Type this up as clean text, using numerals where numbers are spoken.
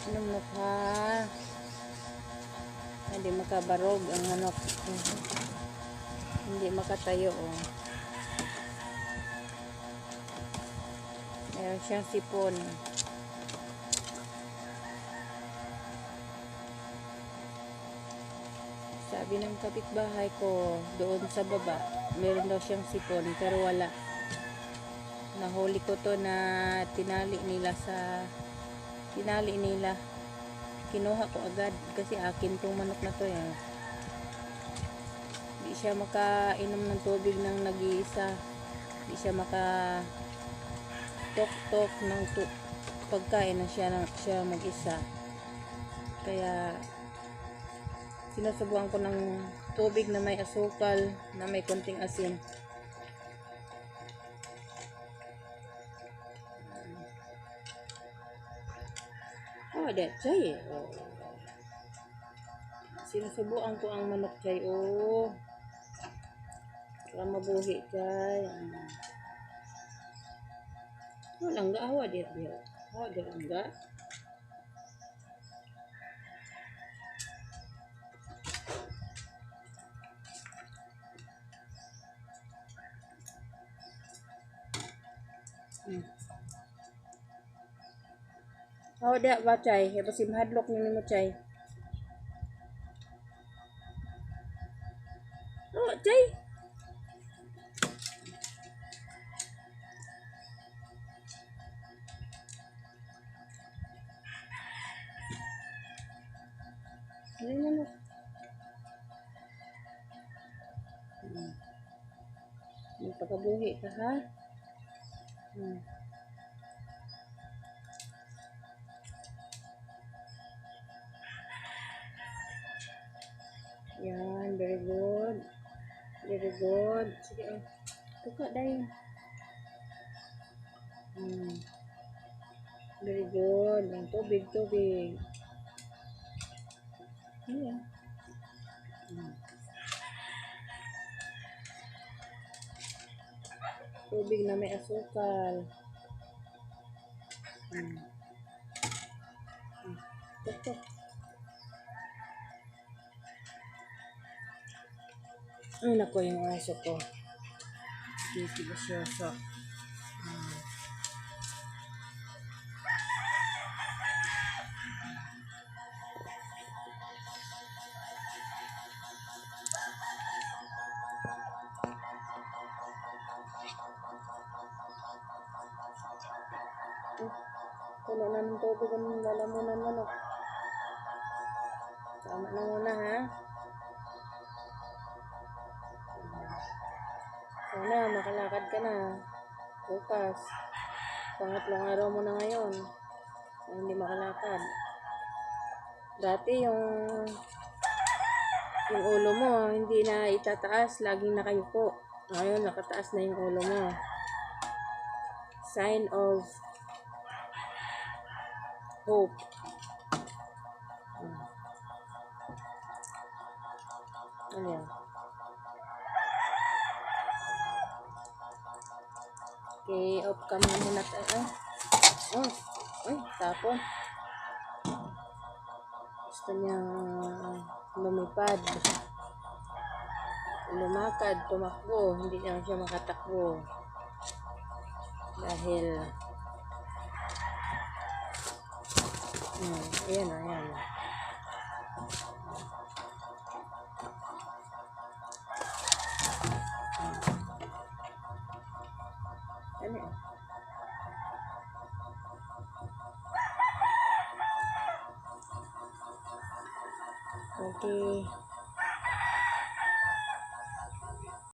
Anong mukha? Hindi makabarog ang manok. Hindi makatayo, oh. Meron siyang sipon. Sabi ng kapitbahay ko, doon sa baba, meron daw siyang sipon, pero wala. Nahuli ko to na tinali nila. Kinuha ko agad kasi akin tong manok na to, eh. Di siya makainom ng tubig ng nag-iisa. Di siya tok ng pagkain na siya mag-isa. Kaya sinusubukan ko ng tubig na may asukal, na may konting asin. Oh, that chay. Oh. Sinusubukan ko ang manok chay. Oh. Para mabuhi chay. Oh, langga awa dia. Oh, dia langga. Oh, dia ba chay? Heto sim hadlok ni mo chay. Oh, chay. Ano. Magpakabuhi ka, ha? Yan, very good. Very good. Sige, oh. Tuka dahil. Very good. Ang tubig. Ayan. Tubig na may asukal. Ito. Ay, naku, yung aso ko. Hindi ba siya sa... Puno na ng tubig ang lalamunan manok. Tama na muna, ha? Sana makalakad ka na bukas. Pangatlong araw mo na ngayon na hindi makalakad. Dati yung ulo mo hindi na itataas, laging nakayuko. Ngayon nakataas na yung ulo mo. Sign of hope. Ano yan? Okay, off cam na muna tayo. Ay, tapon. Gusto niyang lumipad. Lumakad, tumakbo. Hindi na siya makatakbo. Dahil ayan. Ano yan? Okay.